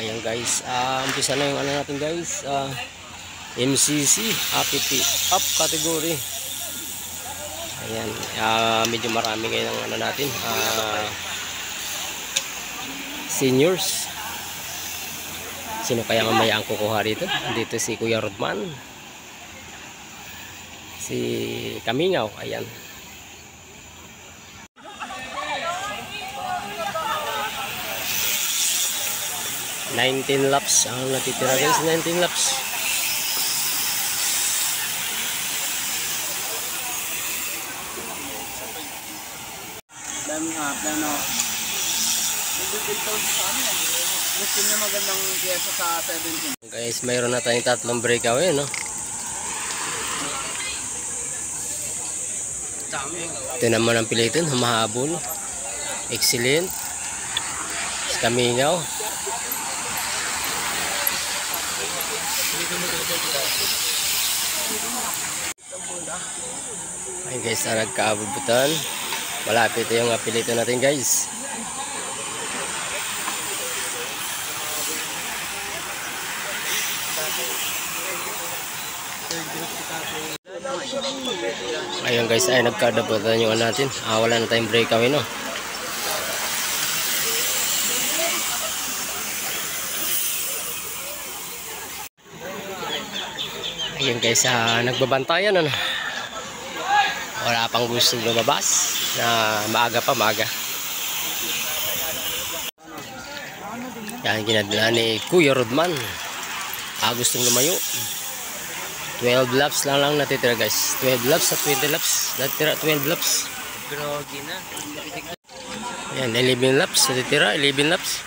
Ayan guys, umpisa na yung ano natin guys, MCC APP up category. Ayan, medyo marami ngayon ang ano natin, seniors. Sino kaya mamaya ang kukuha dito? Dito si Kuya Rodman, si Kamingaw. Ayan, 19 laps ang natitira guys, 19 laps. Plano. Gusto niya magandang pyesa sa 17. Guys, mayroon na tayong tatlong breakaway, no? Ito naman ang pilitin, humahabol. Excellent. Si Kamingaw. Ayun guys, nagkaabubutan. Malapit yung apelito natin guys. Ayun guys, ay nagkadabutan yung natin. Wala na tayong breakaway, no? Ayun guys, nagbabantayan, ano? Wala pang gusto lumabas na maaga. Yan ginadala ni Kuya Rodman. Gustong lumayo. 12 laps lang natitira guys. 12 laps sa 20 laps. Natitira 12 laps. Grogi na. Yan, 11 laps natitira. 11 laps.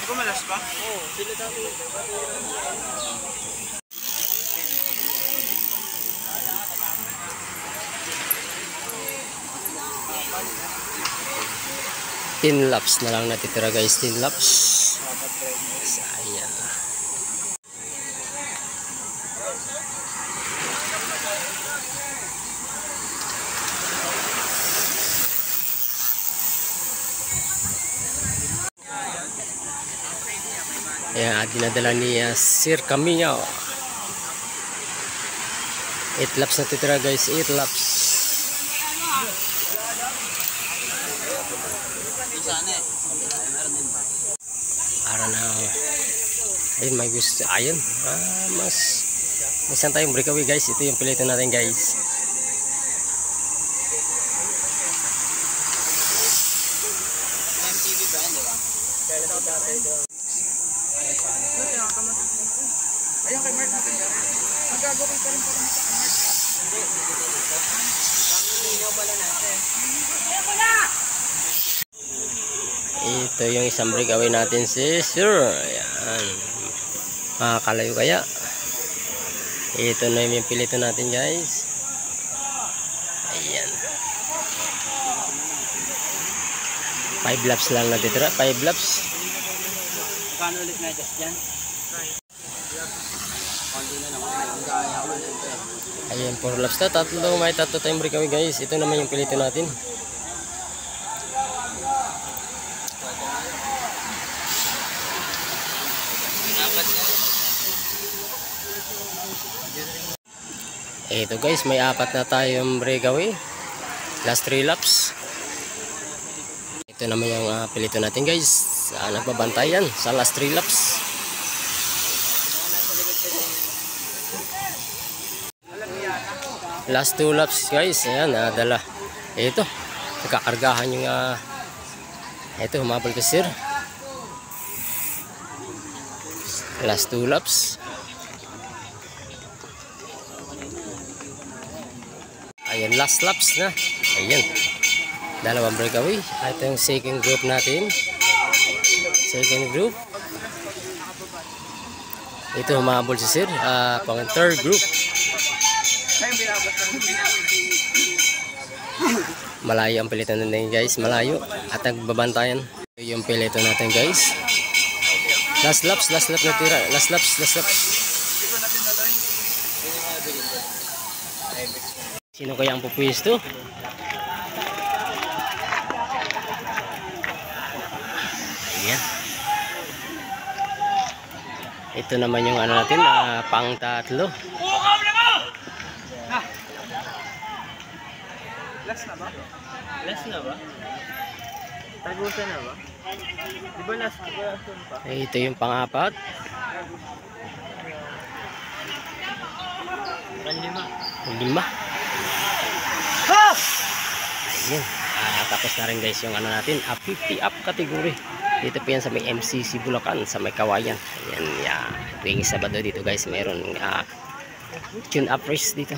Ikaw malas pa? Oo, sila dami. 10 laps na lang natitira guys, 10 laps. Sayang. Ayan, dinadala ni Sir Kamingaw. 8 laps natitira guys, 8 laps. Para na ayun, may gusto. Ayun, mas isang tayong breakaway guys. Ito yung pilitin natin guys. MTV ba yun, di ba? Ayun kay Mark natin. Magagawin ka rin pala sa Mark. Ito yung isang breakaway natin si Sir. Ayan. Makakalayo kaya. Ito na yung pilito natin guys. Ayan. 5 laps lang natitira. 5 laps. Kano ulit na adjust dyan? Ayan, 4 laps na. May tatlo tayong breakaway guys. Ito naman yung pilito natin. Ito guys, may 4 na tayong breakaway. Last 3 laps. Ito naman yung pilito natin guys. Nagbabantayan sa last 3 laps. Last 2 laps guys. Ayan, dala. Ito, nagkakargahan yung ito, humabol ka Sir. Last 2 laps. Ayan, last laps na. Ayan, dalawang breakaway. Ito yung second group natin. Second group. Ito humabol si Sir. Pang third group. Malayo ang pilitan natin guys. Malayo. At nagbabantayan. Ito yung pilito natin guys. Last laps na tira. Last laps. Sino kaya ang pupwisto? Ito naman yung ano natin, pang tatlo. Last na ba? Last na ba? Tagusan na ba? Di ba last pa? Ito yung pang-apat. Panlima. 5. Ayun. Tapos na rin guys yung ano natin, 50 up category. Dito po yan sa may MCC Bulacan, sa may Kawayan. Ayan, tuwing Sabado dito guys, mayroon tune up race dito.